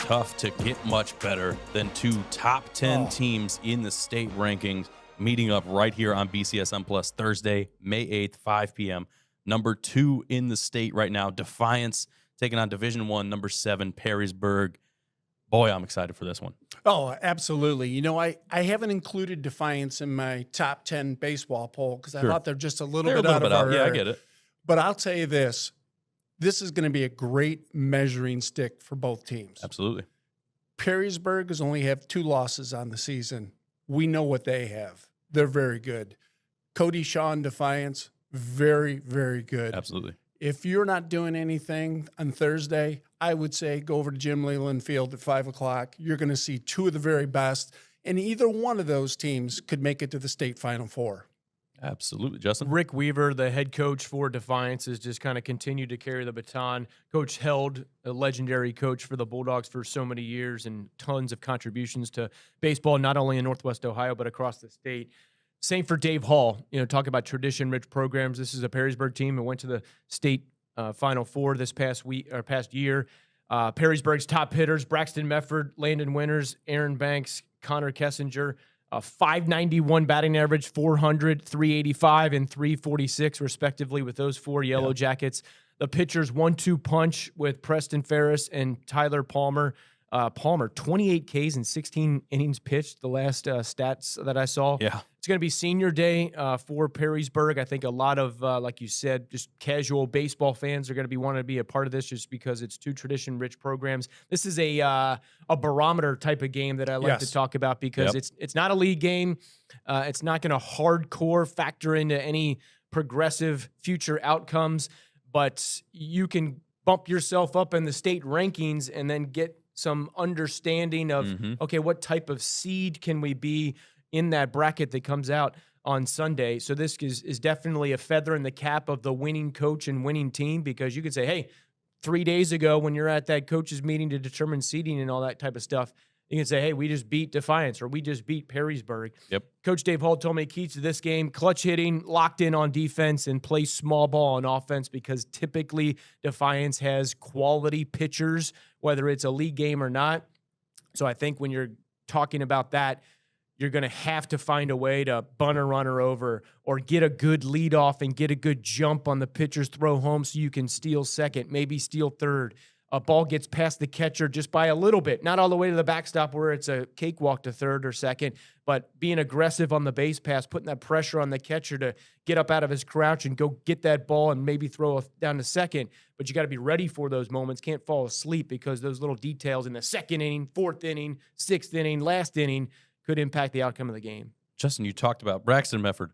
tough to get much better than two top 10 teams in the state rankings meeting up right here on BCSN Plus Thursday, May 8th, 5 p.m. Number 2 in the state right now, Defiance, taking on Division I, number 7, Perrysburg. Boy, I'm excited for this one. Oh, absolutely. You know, I haven't included Defiance in my top 10 baseball poll because I thought they're just a little bit out of our Yeah, I get it. But I'll tell you this. This is going to be a great measuring stick for both teams. Absolutely. Perrysburg has only have 2 losses on the season. We know what they have. They're very good. Cody Shaw and Defiance, very, very good. Absolutely. If you're not doing anything on Thursday, I would say go over to Jim Leland Field at 5 o'clock. You're going to see 2 of the very best, and either one of those teams could make it to the state Final Four. Absolutely. Justin? Rick Weaver, the head coach for Defiance, has just kind of continued to carry the baton. Coach Held, a legendary coach for the Bulldogs for so many years and tons of contributions to baseball, not only in Northwest Ohio, but across the state. Same for Dave Hall. You know, talk about tradition-rich programs. This is a Perrysburg team that went to the state Final Four this past year. Perrysburg's top hitters: Braxton Mefford, Landon Winters, Aaron Banks, Connor Kessinger. 591 batting average, 400, 385, and 346, respectively, with those 4 Yellow Jackets. The pitchers 1-2 punch with Preston Ferris and Tyler Palmer. Palmer, 28 Ks in 16 innings pitched, the last stats that I saw. Yeah. It's going to be senior day for Perrysburg. I think a lot of, like you said, just casual baseball fans are going to be wanting to be a part of this just because it's 2 tradition-rich programs. This is a barometer type of game that I like to talk about because it's not a league game. It's not going to hardcore factor into any progressive future outcomes, but you can bump yourself up in the state rankings and then get some understanding of, okay, what type of seed can we be in that bracket that comes out on Sunday. So this is definitely a feather in the cap of the winning coach and winning team, because you could say, hey, 3 days ago when you're at that coaches meeting to determine seeding and all that type of stuff, you can say, hey, we just beat Defiance or we just beat Perrysburg. Yep. Coach Dave Hall told me keys to this game: clutch hitting, locked in on defense, and play small ball on offense, because typically Defiance has quality pitchers, whether it's a league game or not. So I think when you're talking about that, you're going to have to find a way to bunt a runner over or get a good lead off and get a good jump on the pitcher's throw home so you can steal second, maybe steal third. A ball gets past the catcher just by a little bit, not all the way to the backstop where it's a cakewalk to third or second, but being aggressive on the base pass, putting that pressure on the catcher to get up out of his crouch and go get that ball and maybe throw down to second. But you got to be ready for those moments. Can't fall asleep, because those little details in the 2nd inning, 4th inning, 6th inning, last inning could impact the outcome of the game. Justin, you talked about Braxton Mefford.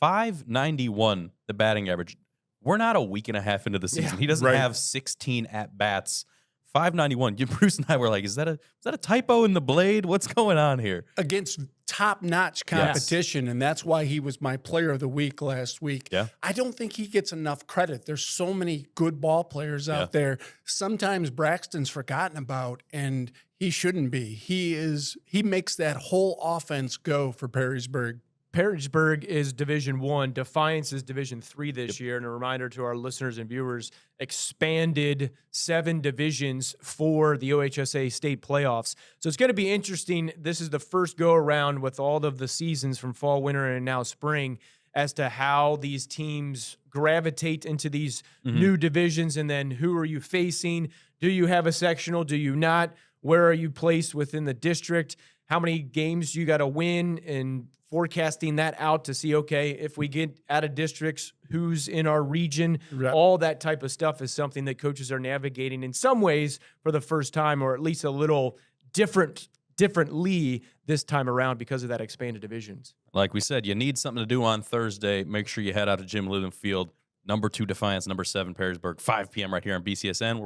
591, the batting average. We're not a week and a half into the season. He doesn't have 16 at-bats. 591. Bruce and I were like, is that a typo in the blade? What's going on here? Against top-notch competition, and that's why he was my player of the week last week. Yeah. I don't think he gets enough credit. There's so many good ball players out there. Sometimes Braxton's forgotten about, and he shouldn't be. He makes that whole offense go for Perrysburg. Perrysburg is Division I. Defiance is Division III this year. And a reminder to our listeners and viewers, expanded 7 divisions for the OHSA state playoffs. So it's going to be interesting. This is the first go-around with all of the seasons from fall, winter, and now spring as to how these teams gravitate into these new divisions. And then who are you facing? Do you have a sectional? Do you not? Where are you placed within the district? How many games you got to win, and forecasting that out to see, okay, if we get out of districts, who's in our region, all that type of stuff is something that coaches are navigating in some ways for the first time, or at least a little differently this time around because of that expanded divisions. Like we said, you need something to do on Thursday. Make sure you head out to Jim Leland Field. Number 2 Defiance, number 7 Perrysburg, 5 p.m. right here on BCSN.